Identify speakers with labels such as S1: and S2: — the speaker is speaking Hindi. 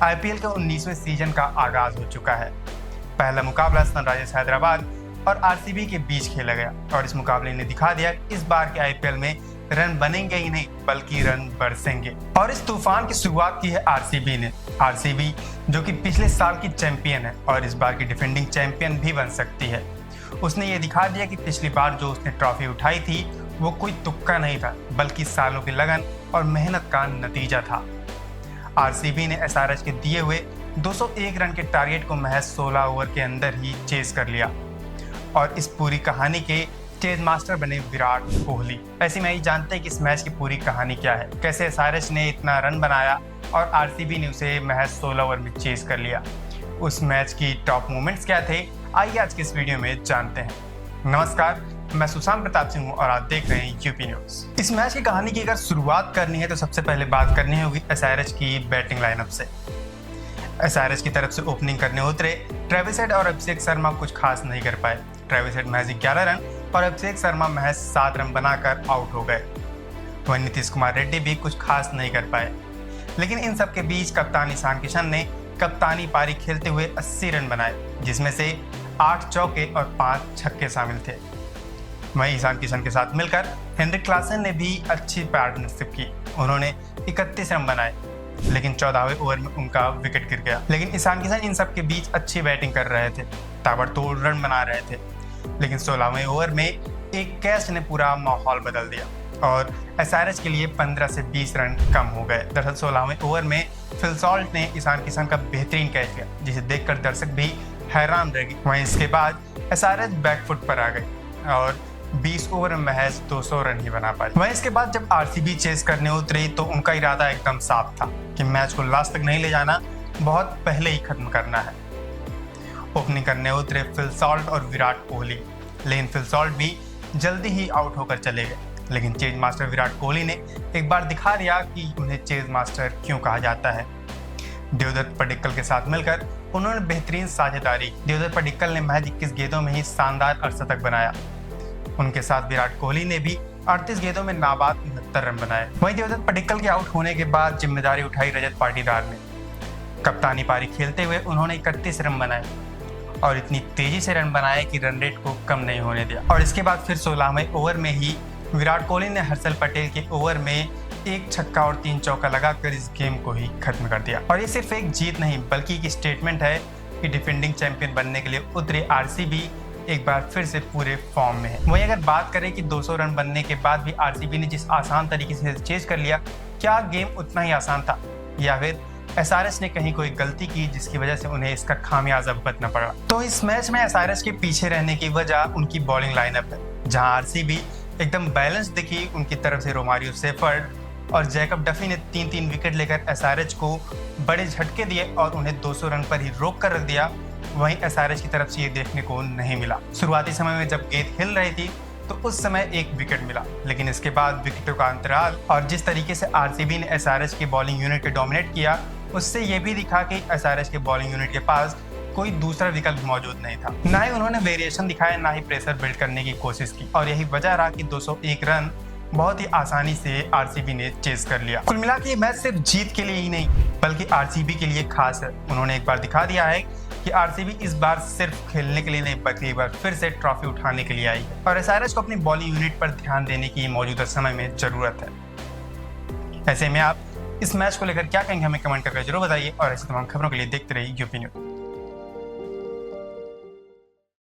S1: आईपीएल के 19वें सीजन का आगाज हो चुका है। पहला मुकाबला सनराइजर्स हैदराबाद और आरसीबी के बीच खेला गया और इस मुकाबले ने दिखा दिया कि इस बार के आईपीएल में रन बनेंगे ही नहीं बल्कि रन बरसेंगे। और इस तूफान की शुरुआत की है आरसीबी ने। आरसीबी जो कि पिछले साल की चैंपियन है और इस बार की डिफेंडिंग चैंपियन भी बन सकती है। उसने ये दिखा दिया कि पिछली बार जो उसने ट्रॉफी उठाई थी वो कोई तुक्का नहीं था बल्कि सालों की लगन और मेहनत का नतीजा था। आरसीबी ने एसआरएच के दिए हुए 201 रन के टारगेट को महज 16 ओवर के अंदर ही चेस कर लिया और इस पूरी कहानी के चेज मास्टर बने विराट कोहली। ऐसे में ही जानते हैं कि इस मैच की पूरी कहानी क्या है, कैसे एसआरएच ने इतना रन बनाया और आरसीबी ने उसे महज 16 ओवर में चेस कर लिया। उस मैच की टॉप मोमेंट्स क्या थे, आइए आज के इस वीडियो में जानते हैं। नमस्कार, मैं सुशांत प्रताप सिंह हूँ और आप देख रहे हैं यूपी न्यूज। इस मैच की कहानी की अगर शुरुआत करनी है तो सबसे पहले बात करनी होगी एसआरएच की बैटिंग लाइनअप से। एसआरएच की तरफ से ओपनिंग करने उतरे ट्रेविस हेड और अभिषेक शर्मा कुछ खास नहीं कर पाए। ट्रेविस हेड महज 11 रन और अभिषेक शर्मा महज 7 रन बनाकर आउट हो गए। वहीं नीतीश कुमार रेड्डी भी कुछ खास नहीं कर पाए। लेकिन इन सब के बीच कप्तान ईशान किशन ने कप्तानी पारी खेलते हुए 80 रन बनाए, जिसमें से 8 चौके और 5 छक्के शामिल थे। वहीं ईशान किशन के साथ मिलकर हेनरिक क्लासन ने भी अच्छी पार्टनरशिप की। उन्होंने 31 रन बनाए, लेकिन 14वें ओवर में उनका विकेट गिर गया। लेकिन ईशान किशन इन सब के बीच अच्छी बैटिंग कर रहे थे, ताबड़तोड़ रन बना रहे थे। लेकिन 16वें ओवर में एक कैच ने पूरा माहौल बदल दिया और एसआरएच के लिए 15 से 20 रन कम हो गए। दरअसल 16वें ओवर में फिल सॉल्ट ने ईशान किशन का बेहतरीन कैच लिया, जिसे देखकर दर्शक भी हैरान रह गए। वहीं इसके बाद एसआरएच बैकफुट पर आ गई और 20 ओवर में महज 200 रन ही बना पाई। वहीं इसके बाद जब आरसीबी चेस करने उतरी तो उनका इरादा एकदम साफ था कि मैच को लास्ट तक नहीं ले जाना, बहुत पहले ही खत्म करना है। ओपनिंग करने उतरे फिल सॉल्ट और विराट कोहली, लेकिन फिल सॉल्ट भी जल्दी ही आउट होकर चले गए। लेकिन चेज मास्टर विराट कोहली ने एक बार दिखा दिया कि उन्हें चेज मास्टर क्यों कहा जाता है। देवदत्त पडिक्कल के साथ मिलकर उन्होंने बेहतरीन साझेदारी। देवदत्त पडिक्कल ने महज 21 गेंदों में ही शानदार अर्धशतक बनाया। उनके साथ विराट कोहली ने भी 38 गेंदों में नाबाद 69 रन बनाए। वहीं देवदत्त पडिक्कल के आउट होने के बाद जिम्मेदारी उठाई रजत पाटीदार ने। कप्तानी पारी खेलते हुए उन्होंने 31 रन बनाए और इतनी तेजी से रन बनाए कि रन रेट को कम नहीं होने दिया। और इसके बाद फिर 16वें ओवर में ही विराट कोहली ने हर्षल पटेल के ओवर में एक छक्का और 3 चौका लगाकर इस गेम को ही खत्म कर दिया। और ये सिर्फ एक जीत नहीं बल्कि एक स्टेटमेंट है कि डिफेंडिंग चैंपियन बनने के लिए उतरे आरसीबी एक बार फिर से पूरे फॉर्म में है। वहीं अगर बात करें कि 200 रन बनने के बाद भी आरसीबी ने जिस आसान तरीके से चेज कर लिया, क्या गेम उतना ही आसान था या फिर एसआरएच ने कहीं कोई गलती की जिसकी वजह से उन्हें इसका खामियाजा भुगतना पड़ा? तो इस मैच में एसआरएच के पीछे रहने की वजह उनकी बॉलिंग लाइनअप है, जहां आरसीबी एकदम बैलेंस दिखी। उनकी तरफ से रोमारियो सेफर्ड और जैकब डफी ने 3-3 विकेट लेकर एसआरएच को बड़े झटके दिए और उन्हें 200 रन पर ही रोक कर रख दिया। वहीं एसआरएच की तरफ से ये देखने को नहीं मिला। शुरुआती समय में जब गेंद हिल रही थी तो उस समय एक विकेट मिला, लेकिन इसके बाद विकेटों का अंतराल और जिस तरीके से आरसीबी ने एसआरएच की बॉलिंग यूनिट को डोमिनेट किया, उससे ये भी दिखा कि एसआरएच के बॉलिंग यूनिट के पास कोई दूसरा विकल्प मौजूद नहीं था। ना ही उन्होंने वेरिएशन दिखाया, ना ही प्रेशर बिल्ड करने की कोशिश की और यही वजह रहा कि 201 रन बहुत ही आसानी से आरसीबी ने चेस कर लिया। कुल मिला के ये मैच सिर्फ जीत के लिए ही नहीं बल्कि आरसीबी के लिए खास है। उन्होंने एक बार दिखा दिया है कि आरसीबी इस बार सिर्फ खेलने के लिए नहीं बल्कि एक बार फिर से ट्रॉफी उठाने के लिए आई है और एसआरएच को अपनी बॉलिंग यूनिट पर ध्यान देने की मौजूदा समय में जरूरत है। ऐसे में आप इस मैच को लेकर क्या कहेंगे, हमें कमेंट करके जरूर बताइए और ऐसी तमाम खबरों के लिए देखते रहिए यूपी न्यूज।